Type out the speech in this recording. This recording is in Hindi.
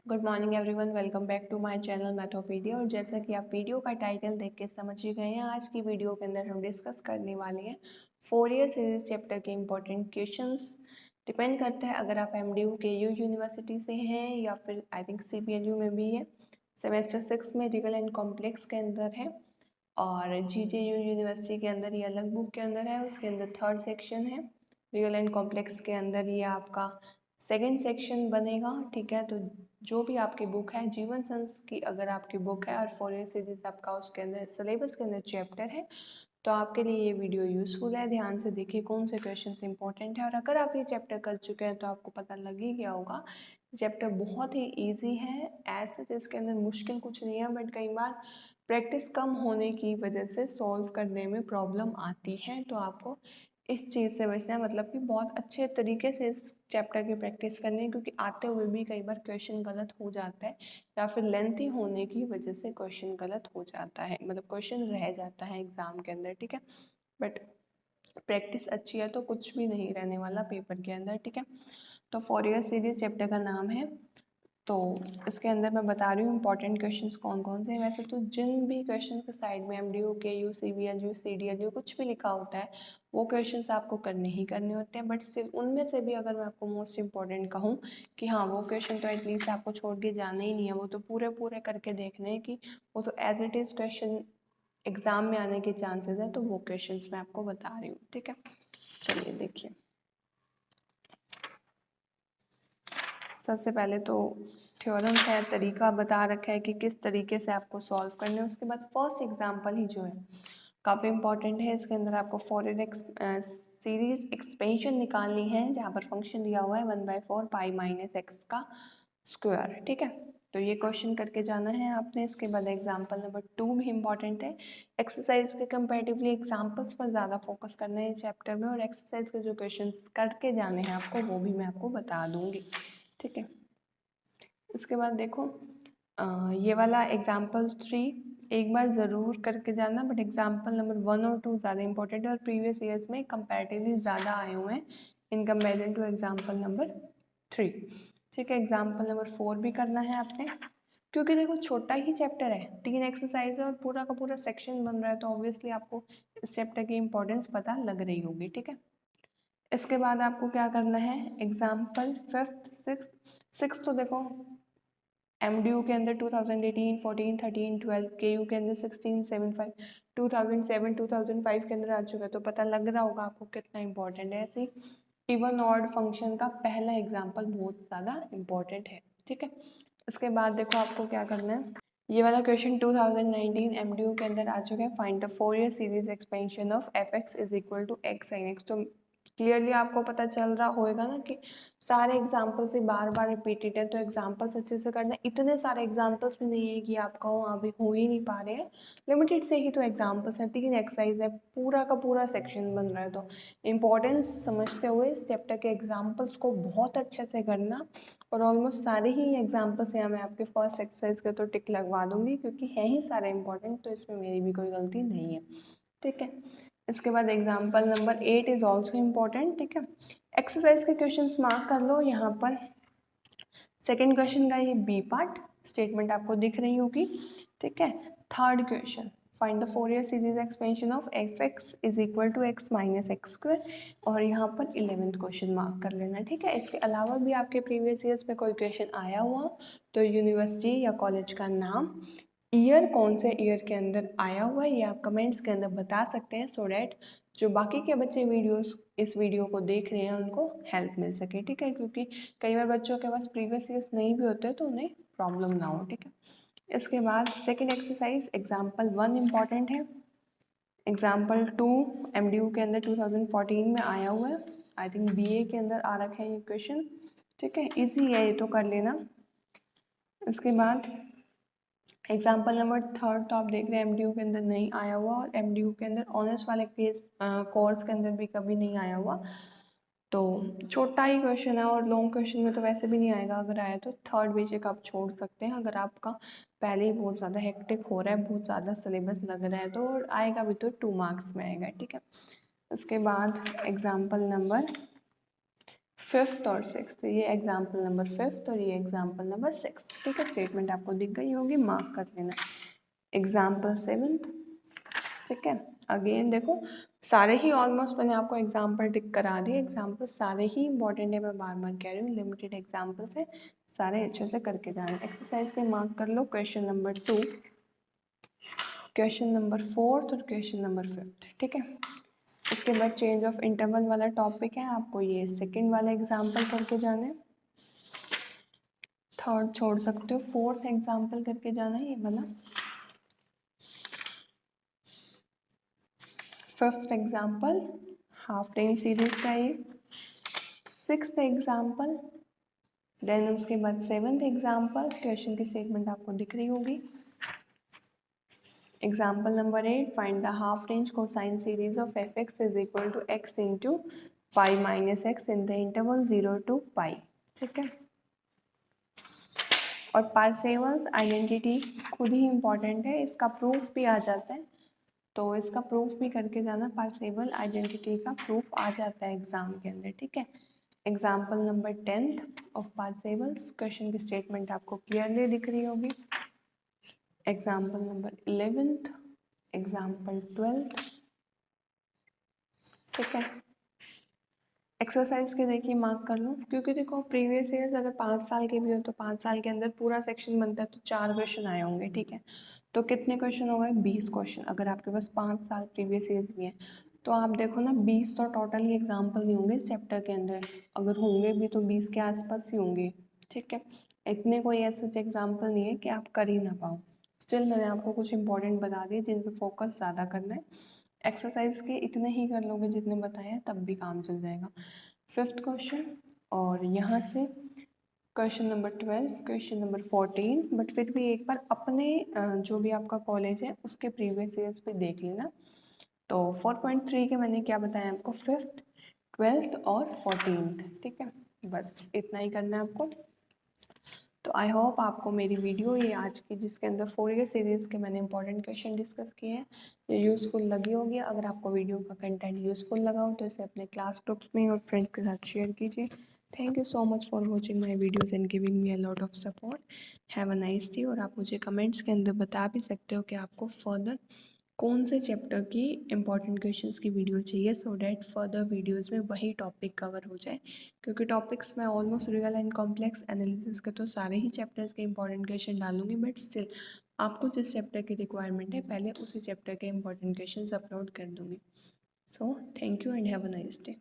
Good morning everyone, welcome back to my channel Mathopedia. और जैसा कि आप वीडियो का टाइटल देख के समझ ही गए हैं, आज की वीडियो के अंदर हम डिस्कस करने वाले हैं फोरियर सीरीज चैप्टर के इम्पोर्टेंट क्वेश्चंस। डिपेंड करता है अगर आप एमडीयू के यू यूनिवर्सिटी से हैं या फिर आई थिंक सीपीएलयू में भी है। सेमेस्टर 6 में रियल एंड कॉम्प्लेक्स के अंदर है और जीजेयू यूनिवर्सिटी के अंदर ये अलग बुक के अंदर है, उसके अंदर थर्ड सेक्शन है। रियल एंड कॉम्प्लेक्स के अंदर ये आपका सेकेंड सेक्शन बनेगा। ठीक है, तो जो भी आपकी बुक है, जीवन संस की अगर आपकी बुक है और फोरियर सीरीज आपका उसके अंदर सिलेबस के अंदर चैप्टर है, तो आपके लिए ये वीडियो यूज़फुल है। ध्यान से देखिए कौन से क्वेश्चन इंपॉर्टेंट है। और अगर आप ये चैप्टर कर चुके हैं तो आपको पता लग ही गया होगा चैप्टर बहुत ही इजी है। ऐसे इसके अंदर मुश्किल कुछ नहीं है, बट कई बार प्रैक्टिस कम होने की वजह से सॉल्व करने में प्रॉब्लम आती है। तो आपको इस चीज़ से बचना है, मतलब कि बहुत अच्छे तरीके से इस चैप्टर की प्रैक्टिस करनी है, क्योंकि आते हुए भी कई बार क्वेश्चन गलत हो जाता है या फिर लेंथी होने की वजह से क्वेश्चन गलत हो जाता है, मतलब क्वेश्चन रह जाता है एग्जाम के अंदर। ठीक है, बट प्रैक्टिस अच्छी है तो कुछ भी नहीं रहने वाला पेपर के अंदर। ठीक है, तो फोरियर सीरीज चैप्टर का नाम है। तो इसके अंदर मैं बता रही हूँ इंपॉर्टेंट क्वेश्चंस कौन कौन से हैं। वैसे तो जिन भी क्वेश्चन के साइड में एमडीयू के यू सीबीएलयू सीडीएलयू कुछ भी लिखा होता है वो क्वेश्चंस आपको करने ही करने होते हैं, बट स्टिल उनमें से भी अगर मैं आपको मोस्ट इंपॉर्टेंट कहूँ कि हाँ वो क्वेश्चन तो एटलीस्ट आपको छोड़ के जाना ही नहीं है, वो तो पूरे पूरे करके देखने हैं कि वो तो as it is question exam में आने के चांसेस है, तो वो क्वेश्चन मैं आपको बता रही हूँ। ठीक है, चलिए देखिए। सबसे पहले तो थ्योरम्स है, तरीका बता रखा है कि किस तरीके से आपको सॉल्व करना है। उसके बाद फर्स्ट एग्जांपल ही जो है काफ़ी इंपॉर्टेंट है। इसके अंदर आपको फोरियर सीरीज एक्सपेंशन निकालनी है, जहाँ पर फंक्शन दिया हुआ है 1/4 पाई माइनस एक्स का स्क्वायर। ठीक है, तो ये क्वेश्चन करके जाना है आपने। इसके बाद एग्जाम्पल नंबर 2 भी इम्पॉर्टेंट है। एक्सरसाइज के कंपेरेटिवली एग्जाम्पल्स पर ज़्यादा फोकस करना है चैप्टर में, और एक्सरसाइज के जो क्वेश्चन करके जाने हैं आपको वो भी मैं आपको बता दूंगी। ठीक है, इसके बाद देखो ये वाला एग्जाम्पल 3 एक बार ज़रूर करके जाना, बट एग्जाम्पल नंबर 1 और 2 ज़्यादा इंपॉर्टेंट है और प्रीवियस ईयर्स में कंपैरेटिवली ज़्यादा आए हुए हैं in comparison to example number 3। ठीक है, एग्जाम्पल नंबर 4 भी करना है आपने, क्योंकि देखो छोटा ही चैप्टर है, 3 एक्सरसाइज है और पूरा का पूरा सेक्शन बन रहा है, तो ऑब्वियसली आपको इस चैप्टर की इंपॉर्टेंस पता लग रही होगी। ठीक है, इसके बाद आपको क्या करना है, एग्जाम्पल 5th 6th तो देखो एमडीयू के अंदर 2018 14 13 12, केयू के अंदर 16 7 5 2007 2005 के अंदर आ चुका है, तो पता लग रहा होगा आपको कितना इंपॉर्टेंट है। ऐसे इवन ऑड फंक्शन का पहला एग्जाम्पल बहुत ज़्यादा इंपॉर्टेंट है। ठीक है, इसके बाद देखो आपको क्या करना है, ये वाला क्वेश्चन 2019 एमडीयू के अंदर आ चुका है। Find the Fourier series expansion of F X is equal to X sine X. तो क्लियरली आपको पता चल रहा होगा ना कि सारे एग्जाम्पल्स से बार बार रिपीटेड है, तो एग्जाम्पल्स अच्छे से करना। इतने सारे एग्जाम्पल्स भी नहीं है कि आपका वहाँ भी हो ही नहीं पा रहे हैं, लिमिटेड से ही तो एग्जाम्पल्स हैं, 3 एक्सरसाइज है, पूरा का पूरा सेक्शन बन रहा है। तो इम्पोर्टेंस समझते हुए इस चैप्टर के एग्जाम्पल्स को बहुत अच्छे से करना। और ऑलमोस्ट सारे ही एग्जाम्पल्स यहाँ मैं आपके फर्स्ट एक्सरसाइज के तो टिक लगवा दूंगी, क्योंकि है ही सारे इंपॉर्टेंट, तो इसमें मेरी भी कोई गलती नहीं है। ठीक है, इसके बाद example number 8 is also important. ठीक है, एक्सरसाइज के क्वेश्चन मार्क कर लो यहाँ पर। सेकेंड क्वेश्चन का ये बी पार्ट स्टेटमेंट आपको दिख रही होगी। ठीक है, third question, find the Fourier series expansion of F X is equal to X minus X square, और यहाँ पर 11th क्वेश्चन मार्क कर लेना। ठीक है, इसके अलावा भी आपके प्रीवियस ईयर्स में कोई क्वेश्चन आया हुआ तो यूनिवर्सिटी या कॉलेज का नाम, ईयर कौन से ईयर के अंदर आया हुआ है, ये आप कमेंट्स के अंदर बता सकते हैं, सो डैट जो बाकी के बच्चे इस वीडियो को देख रहे हैं उनको हेल्प मिल सके। ठीक है, क्योंकि कई बार बच्चों के पास प्रीवियस ईयर्स नहीं भी होते तो उन्हें प्रॉब्लम ना हो। ठीक है, इसके बाद सेकेंड एक्सरसाइज एग्जाम्पल 1 इम्पॉर्टेंट है। एग्जाम्पल 2 एमडीयू के अंदर 2014 में आया हुआ है, आई थिंक बीए के अंदर आ रखा है ये क्वेश्चन। ठीक है, इजी है, ये तो कर लेना। इसके बाद एग्जाम्पल नंबर 3 तो आप देख रहे हैं एमडीयू के अंदर नहीं आया हुआ, और एमडीयू के अंदर ऑनर्स वाले केस कोर्स के अंदर भी कभी नहीं आया हुआ, तो छोटा ही क्वेश्चन है और लॉन्ग क्वेश्चन में तो वैसे भी नहीं आएगा। अगर आया तो थर्ड बेसिक आप छोड़ सकते हैं, अगर आपका पहले ही बहुत ज़्यादा हेक्टिक हो रहा है, बहुत ज़्यादा सिलेबस लग रहा है, तो आएगा भी तो 2 मार्क्स में आएगा। ठीक है, उसके बाद एग्जाम्पल नंबर 5th और 6th, ये एग्जाम्पल नंबर 5th और ये एग्जाम्पल नंबर 6th। ठीक है, स्टेटमेंट आपको दिख गई होगी, मार्क कर लेना। एग्जाम्पल 7th, ठीक है। अगेन देखो सारे ही ऑलमोस्ट मैंने आपको एग्जाम्पल टिक करा दिए, एग्जाम्पल सारे ही इंपॉर्टेंट है, मैं बार बार कह रही हूँ, लिमिटेड एग्जाम्पल्स है, सारे अच्छे से करके जाना। एक्सरसाइज के मार्क कर लो, question number 2, question number 4th और क्वेश्चन नंबर 5th। ठीक है, इसके बाद चेंज ऑफ इंटरवल वाला टॉपिक है, आपको ये सेकंड वाला एग्जाम्पल करके जाना है, थर्ड छोड़ सकते हो, 4th एग्जाम्पल करके जाना है ये वाला, 5th example half range series का ये, 6th एग्जाम्पल, देन उसके बाद 7th एग्जाम्पल। क्वेश्चन की स्टेटमेंट आपको दिख रही होगी। Example number 8, find the half range cosine series of F X is equal to X into pi minus X in the interval 0 to pi. ठीक है, और पार्सेवल्स आइडेंटिटी खुद ही इम्पॉर्टेंट है, इसका प्रूफ भी आ जाता है, तो इसका प्रूफ भी करके जाना। पार्सेवल आइडेंटिटी का प्रूफ आ जाता है एग्जाम के अंदर। ठीक है, example number 10th of Parseval's, question की स्टेटमेंट आपको क्लियरली दिख रही होगी। Example number 11th, example 12th। ठीक है, एक्सरसाइज के देखिए मार्क कर लो, क्योंकि देखो प्रीवियस ईयर्स अगर 5 साल के भी हो तो 5 साल के अंदर पूरा सेक्शन बनता है, तो 4 क्वेश्चन आए होंगे। ठीक है, तो कितने क्वेश्चन हो गए, 20 क्वेश्चन। अगर आपके पास 5 साल प्रीवियस ईयर्स भी हैं तो आप देखो ना, 20 तो टोटल ही एग्जाम्पल नहीं होंगे इस चैप्टर के अंदर, अगर होंगे भी तो 20 के आसपास ही होंगे। ठीक है, इतने कोई ऐसे एग्जाम्पल नहीं है कि आप कर ही ना पाओ। स्टिल मैंने आपको कुछ इंपॉर्टेंट बता दिए जिन पर फोकस ज़्यादा करना है। एक्सरसाइज के इतने ही कर लोगे जितने बताए हैं, तब भी काम चल जाएगा। 5th क्वेश्चन, और यहाँ से question number 12, question number 14, but फिर भी एक बार अपने जो भी आपका कॉलेज है उसके प्रीवियस ईयर्स पे देख लेना। तो 4.3 के मैंने क्या बताया आपको, 5th, 12th और 14th। ठीक है, बस इतना ही करना है आपको। तो आई होप आपको मेरी वीडियो ये आज की, जिसके अंदर फोरियर सीरीज़ के मैंने इंपॉर्टेंट क्वेश्चन डिस्कस किए हैं, ये यूज़फुल लगी होगी। अगर आपको वीडियो का कंटेंट यूज़फुल लगा हो तो इसे अपने क्लास ग्रुप्स में और फ्रेंड्स के साथ शेयर कीजिए। Thank you so much for watching my videos and giving me a lot of support. Have a nice day. और आप मुझे कमेंट्स के अंदर बता भी सकते हो कि आपको फर्दर कौन से चैप्टर की इंपॉर्टेंट क्वेश्चंस की वीडियो चाहिए, सो डैट फर्दर वीडियोस में वही टॉपिक कवर हो जाए। क्योंकि टॉपिक्स में almost real and complex analysis के तो सारे ही चैप्टर्स के इंपॉर्टेंट क्वेश्चन डालूंगी, बट स्टिल आपको जिस चैप्टर की रिक्वायरमेंट है पहले उसी चैप्टर के इंपॉर्टेंट क्वेश्चन अपलोड कर दूंगी। So thank you and have a nice day.